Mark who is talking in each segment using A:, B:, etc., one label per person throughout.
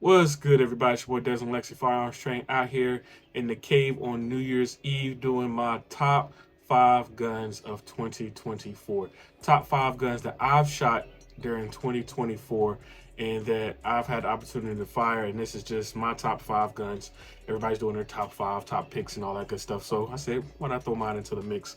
A: What's good, everybody? It's your boy Desmond Lexi Firearms Train out here in the cave on New Year's Eve doing my top five guns of 2024. Top five guns that I've shot during 2024 and that I've had the opportunity to fire. And this is just my top five guns. Everybody's doing their top five, top picks, and all that good stuff. So I said, why not throw mine into the mix?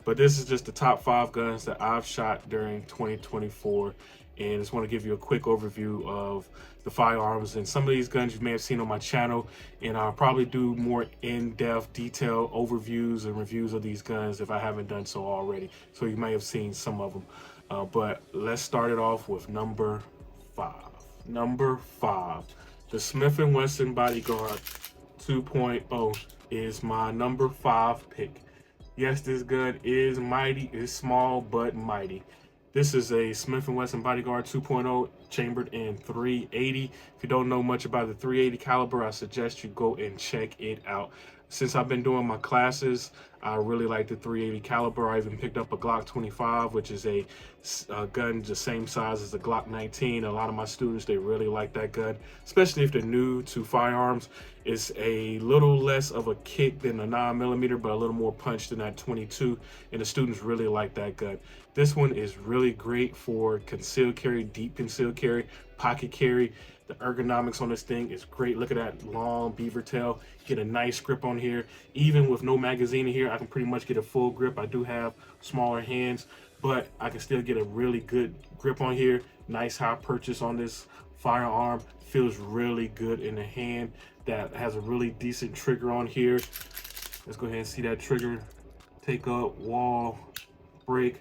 A: But this is just the top five guns that I've shot during 2024. And I just want to give you a quick overview of the firearms and some of these guns you may have seen on my channel. And I'll probably do more in-depth, detailed overviews and reviews of these guns if I haven't done so already. So you may have seen some of them. But let's start it off with number five. Number five, the Smith & Wesson Bodyguard 2.0 is my number five pick. Yes, this gun is mighty. It's small but mighty. This is a Smith & Wesson Bodyguard 2.0 chambered in 380. If you don't know much about the 380 caliber, I suggest you go and check it out. Since I've been doing my classes, I really like the 380 caliber. I even picked up a Glock 25, which is a gun the same size as the Glock 19. A lot of my students, they really like that gun, especially if they're new to firearms. It's a little less of a kick than a 9mm, but a little more punch than that 22, and the students really like that gun. This one is really great for concealed carry, deep concealed carry, pocket carry. The ergonomics on this thing is great. Look at that long beaver tail. Get a nice grip on here. Even with no magazine in here, I can pretty much get a full grip. I do have smaller hands, but I can still get a really good grip on here. Nice high purchase on this firearm. Feels really good in the hand. That has a really decent trigger on here. Let's go ahead and see that trigger. Take up, wall, break.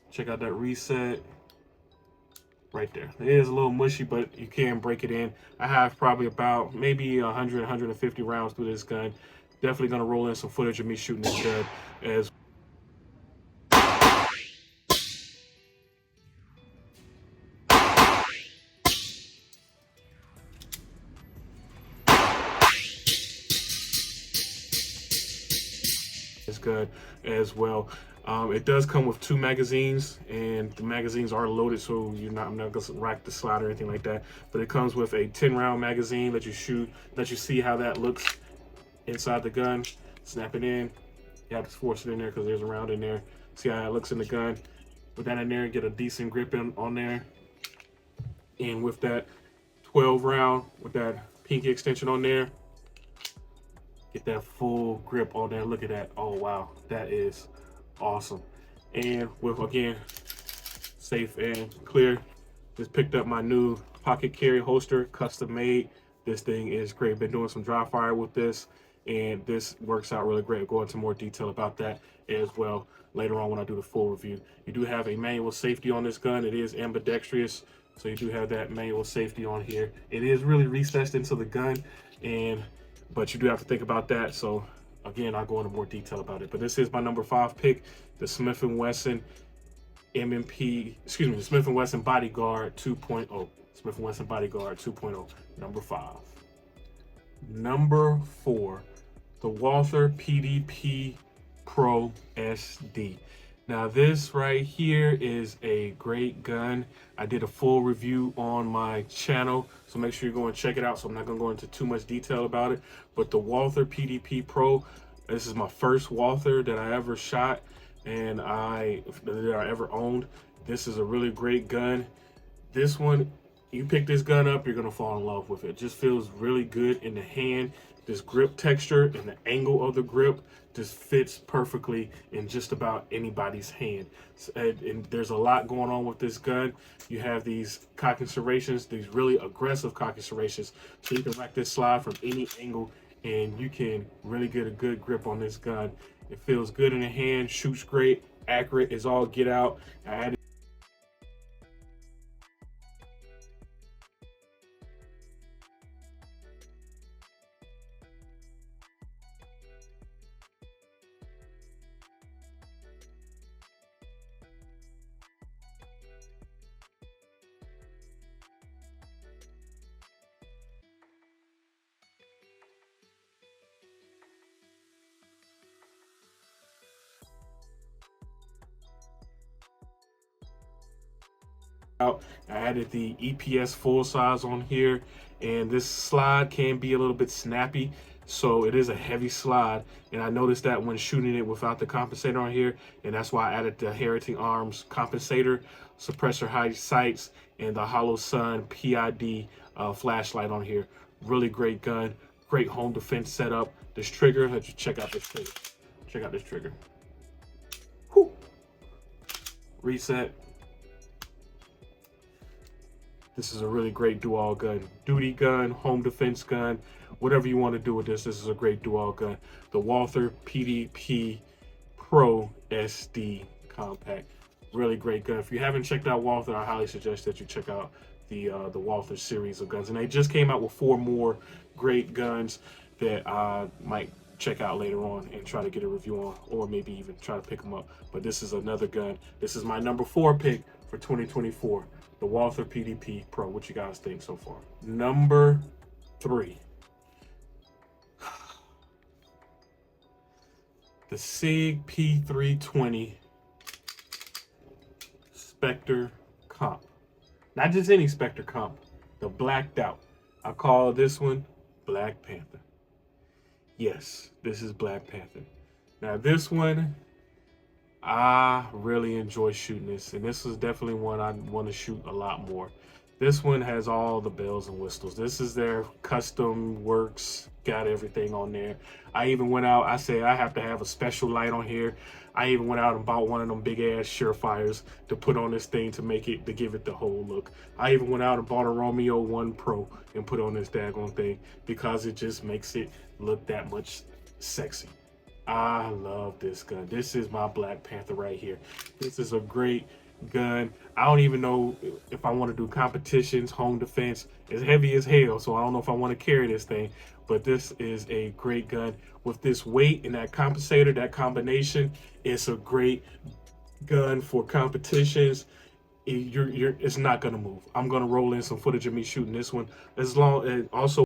A: Check out that reset. Right there. It is a little mushy, but you can break it in. I have probably about maybe 100, 150 rounds through this gun. Definitely going to roll in some footage of me shooting this gun as good as well. It does come with two magazines, and the magazines are loaded, so I'm not gonna rack the slide or anything like that. But it comes with a 10-round magazine that you shoot, let you see how that looks inside the gun. Snap it in. You have to force it in there because there's a round in there. See how it looks in the gun. Put that in there, get a decent grip on there. And with that 12 round, with that pinky extension on there, get that full grip on there. Look at that. Oh wow, that is awesome. And with, again, safe and clear, just picked up my new pocket carry holster, custom made. This thing is great. Been doing some dry fire with this, and this works out really great. I'll go into more detail about that as well later on when I do the full review. You do have a manual safety on this gun. It is ambidextrous, so you do have that manual safety on here. It is really recessed into the gun, but you do have to think about that. So again, I'll go into more detail about it. But this is my number five pick, the Smith & Wesson the Smith & Wesson Bodyguard 2.0. Smith & Wesson Bodyguard 2.0, number five. Number four, the Walther PDP Pro SD. Now this right here is a great gun. I did a full review on my channel, so make sure you go and check it out. So I'm not gonna go into too much detail about it, but the Walther PDP Pro, this is my first Walther that I ever shot and that I ever owned. This is a really great gun. This one, you pick this gun up, you're gonna fall in love with it. It just feels really good in the hand. This grip texture and the angle of the grip just fits perfectly in just about anybody's hand. And there's a lot going on with this gun. You have these cocking serrations, these really aggressive cocking serrations. So you can rack this slide from any angle and you can really get a good grip on this gun. It feels good in the hand, shoots great, accurate is all get out. I added out. I added the EPS full size on here, and this slide can be a little bit snappy, so it is a heavy slide. And I noticed that when shooting it without the compensator on here, and that's why I added the Firearms compensator, suppressor high sights, and the Hollow Sun PID flashlight on here. Really great gun, great home defense setup. This trigger, let you check out this trigger. Check out this trigger. Whew. Reset. This is a really great dual gun. Duty gun, home defense gun, whatever you want to do with this, this is a great dual gun. The Walther PDP Pro SD Compact. Really great gun. If you haven't checked out Walther, I highly suggest that you check out the Walther series of guns. And they just came out with 4 more great guns that I might check out later on and try to get a review on, or maybe even try to pick them up. But this is another gun. This is my number 4 pick for 2024, the Walther PDP Pro. What you guys think so far? Number 3, the SIG P320 Spectre Comp. Not just any Spectre Comp, the blacked out. I call this one Black Panther. Yes, this is Black Panther. Now this one, I really enjoy shooting this, and this is definitely one I want to shoot a lot more. This one has all the bells and whistles. This is their custom works, got everything on there. I even went out, I said I have to have a special light on here. I even went out and bought one of them big ass Surefires to put on this thing to make it, to give it the whole look. I even went out and bought a Romeo 1 Pro and put on this daggone thing because it just makes it look that much sexy. I love this gun. This is my Black Panther right here. This is a great gun. I don't even know if I want to do competitions, home defense. It's heavy as hell, so I don't know if I want to carry this thing, but this is a great gun. With this weight and that compensator, that combination, it's a great gun for competitions. It's not gonna move. I'm gonna roll in some footage of me shooting this one, as long as also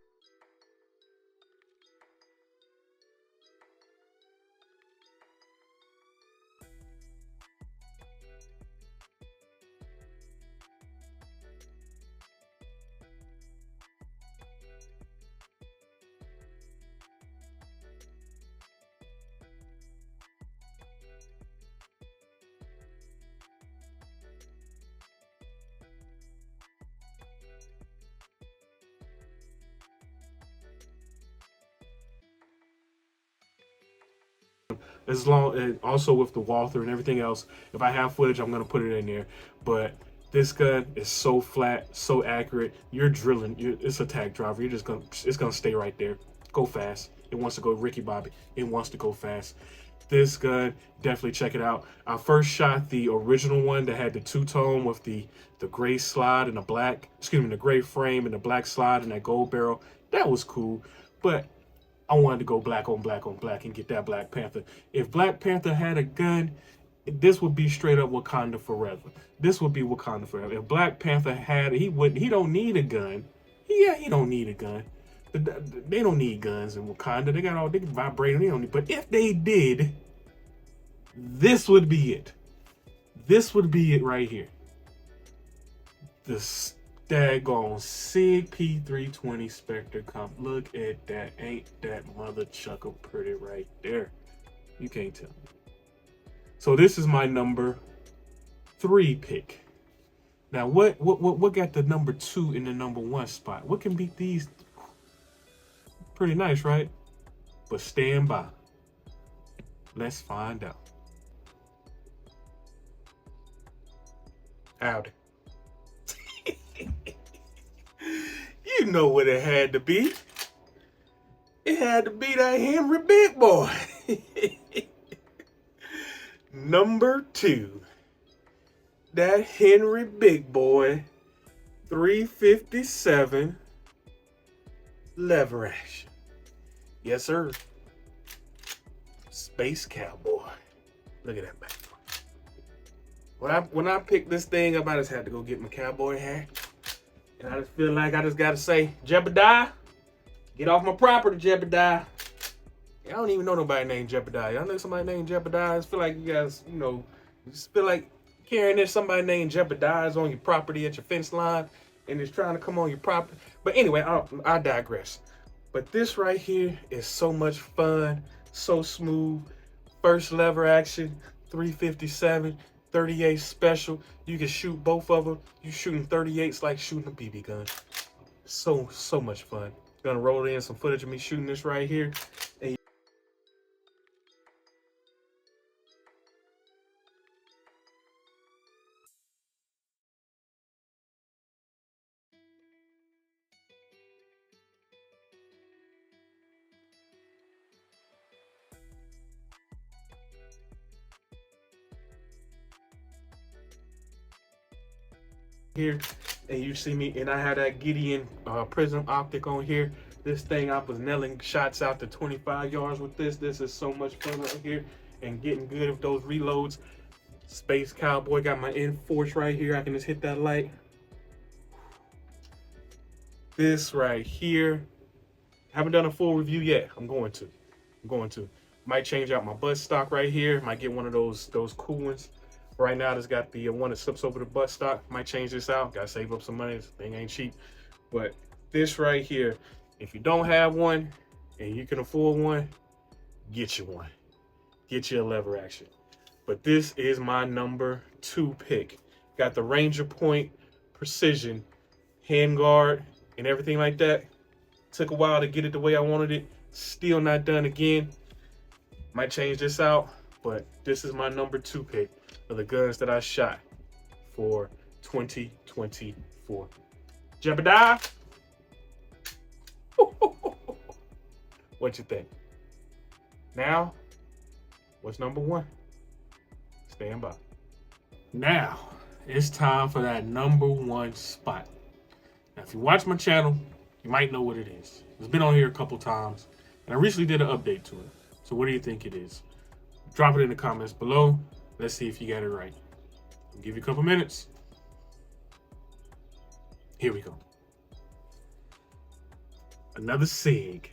A: and also with the Walther and everything else. If I have footage, I'm gonna put it in there. But this gun is so flat, so accurate. You're drilling. It's a tack driver. It's gonna stay right there. Go fast. It wants to go Ricky Bobby. It wants to go fast. This gun, definitely check it out. I first shot the original one that had the two-tone with the gray slide and the black, the gray frame and the black slide and that gold barrel. That was cool, but I wanted to go black on black on black and get that Black Panther. If Black Panther had a gun, this would be straight up Wakanda forever. This would be Wakanda forever. If Black Panther had it, he don't need a gun. Yeah, he don't need a gun. They don't need guns in Wakanda. They can vibrate. They don't need. But if they did, this would be it. This would be it right here. The daggone SIG P320 Spectre Comp. Look at that. Ain't that mother chucker pretty right there? You can't tell me. So this is my number 3 pick. Now what got the number 2 in the number 1 spot? What can beat these? Pretty nice, right? But stand by. Let's find out. Howdy. You know what it had to be. It had to be that Henry Big Boy. Number 2. That Henry Big Boy 357 lever action. Yes, sir. Space Cowboy. Look at that back. When I picked this thing up, I just had to go get my cowboy hat. And I just feel like I just gotta say, Jebediah, get off my property, Jebediah. I don't even know nobody named Jebediah. Y'all know somebody named Jebediah. I just feel like you guys, just feel like Carrying this, somebody named Jebediah is on your property at your fence line and is trying to come on your property. But anyway, I digress. But this right here is so much fun, so smooth. First lever action, 357, 38 special. You can shoot both of them. You shooting 38s like shooting a BB gun. So much fun. Gonna roll in some footage of me shooting this right here. And here, and you see me, and I have that Gideon prism optic on here. This thing, I was nailing shots out to 25 yards with this. This is so much fun right here, and getting good with those reloads. Space Cowboy got my Enforce right here. I can just hit that light. This right here, haven't done a full review yet. I'm going to. Might change out my butt stock right here. Might get one of those cool ones. Right now, it's got the one that slips over the butt stock. Might change this out. Gotta save up some money. This thing ain't cheap. But this right here, if you don't have one and you can afford one, get you one. Get you a lever action. But this is my number 2 pick. Got the Ranger Point precision, handguard, and everything like that. Took a while to get it the way I wanted it. Still not done again. Might change this out, but this is my number 2 pick of the guns that I shot for 2024. Jebediah, what you think? Now, what's number 1? Stand by. Now, it's time for that number 1 spot. Now, if you watch my channel, you might know what it is. It's been on here a couple times, and I recently did an update to it. So what do you think it is? Drop it in the comments below. Let's see if you got it right. I'll give you a couple minutes. Here we go. Another SIG.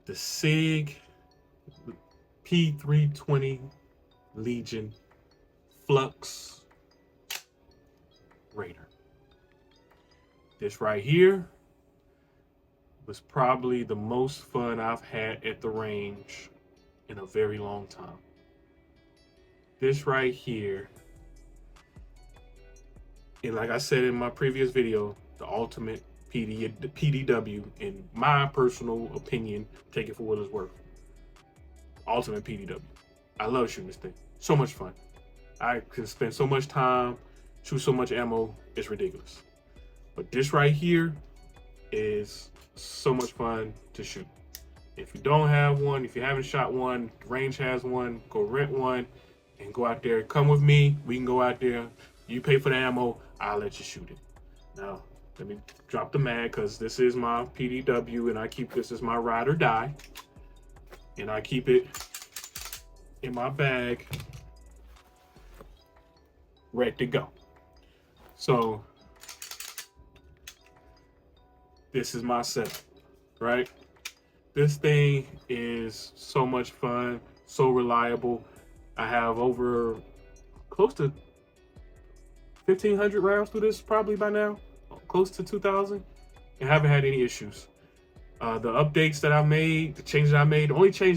A: The SIG P320 Legion Flux Raider. This right here was probably the most fun I've had at the range in a very long time. This right here, and like I said in my previous video, the ultimate PDW, in my personal opinion, take it for what it's worth. Ultimate PDW. I love shooting this thing. So much fun. I can spend so much time, shoot so much ammo, it's ridiculous. But this right here is so much fun to shoot. If you don't have one, if you haven't shot one, Range has one, go rent one and go out there. Come with me. We can go out there. You pay for the ammo. I'll let you shoot it. Now, let me drop the mag because this is my PDW and I keep this as my ride or die. And I keep it in my bag, ready to go. So, this is my setup, right? This thing is so much fun, so reliable. I have over close to 1,500 rounds through this probably by now, close to 2,000, and haven't had any issues. The updates that I made, the changes I made, the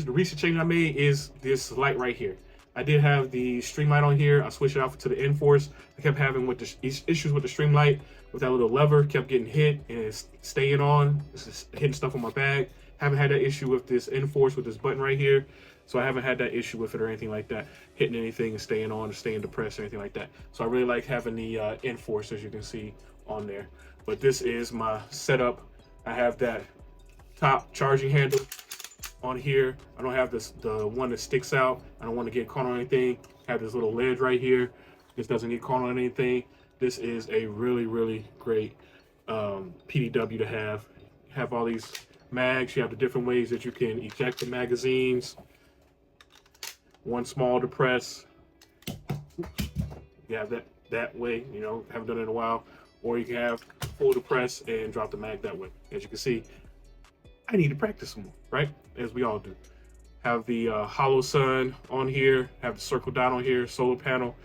A: recent change I made is this light right here. I did have the stream light on here. I switched it out to the Enforce. I kept having with the issues with the stream light, with that little lever, kept getting hit and it's staying on. It's just hitting stuff on my bag. Haven't had that issue with this Enforce with this button right here. So I haven't had that issue with it or anything like that, hitting anything and staying on or staying depressed or anything like that. So I really like having the Enforce, as you can see on there. But this is my setup. I have that top charging handle on here. I don't have the one that sticks out. I don't want to get caught on anything. I have this little ledge right here. This doesn't get caught on anything. This is a really great PDW to have. You have all these mags. You have the different ways that you can eject the magazines. One small depress. You have that way, you know, haven't done it in a while. Or you can have full depress and drop the mag that way. As you can see, I need to practice some more, right? As we all do. Have the Hollow Sun on here, have the circle dot on here, solar panel.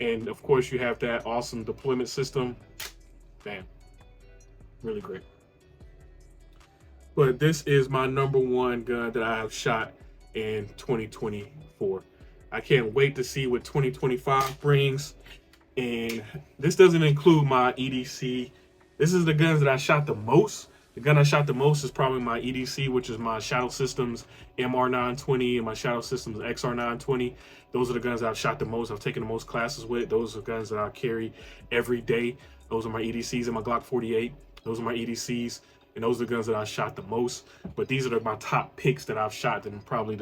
A: And of course, you have that awesome deployment system. Bam, really great. But this is my #1 gun that I have shot in 2024. I can't wait to see what 2025 brings. And this doesn't include my EDC. This is the guns that I shot the most. The gun I shot the most is probably my EDC, which is my Shadow Systems MR920 and my Shadow Systems XR920. Those are the guns that I've shot the most. I've taken the most classes with. Those are guns that I carry every day. Those are my EDCs and my Glock 48. Those are my EDCs. And those are the guns that I shot the most. But these are my top picks that I've shot and probably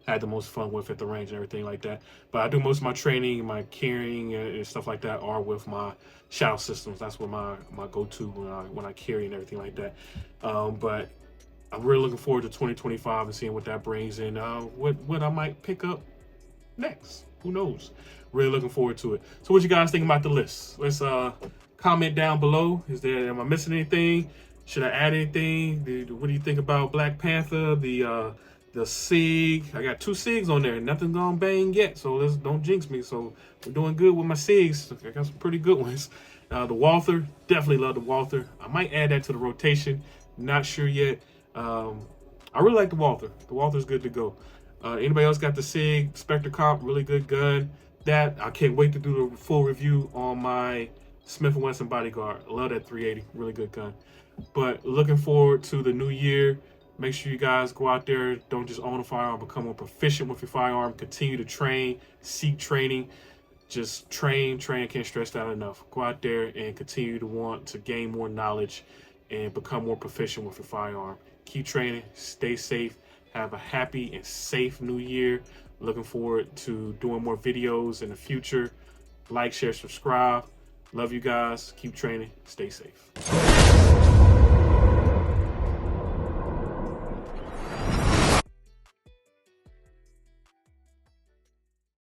A: had the most fun with at the range and everything like that. But I do most of my training, my carrying and stuff like that are with my Shadow Systems. That's what my go-to when I carry and everything like that. But I'm really looking forward to 2025 and seeing what that brings and what I might pick up next. Who knows? Really looking forward to it. So what you guys think about the list? Let's comment down below. Am I missing anything? Should I add anything? What do you think about Black Panther? The SIG. I got 2 SIGs on there. Nothing's gonna bang yet, so don't jinx me. So we're doing good with my SIGs. I got some pretty good ones. The Walther, definitely love the Walther. I might add that to the rotation. Not sure yet. I really like the Walther. The Walther's good to go. Anybody else got the SIG Spectre Comp? Really good gun. That I can't wait to do the full review on my Smith & Wesson Bodyguard. I love that 380. Really good gun. But looking forward to the new year. Make sure you guys go out there. Don't just own a firearm. Become more proficient with your firearm. Continue to train. Seek training. Just train. Can't stress that enough. Go out there and continue to want to gain more knowledge and become more proficient with your firearm. Keep training. Stay safe. Have a happy and safe new year. Looking forward to doing more videos in the future. Like, share, subscribe. Love you guys. Keep training. Stay safe.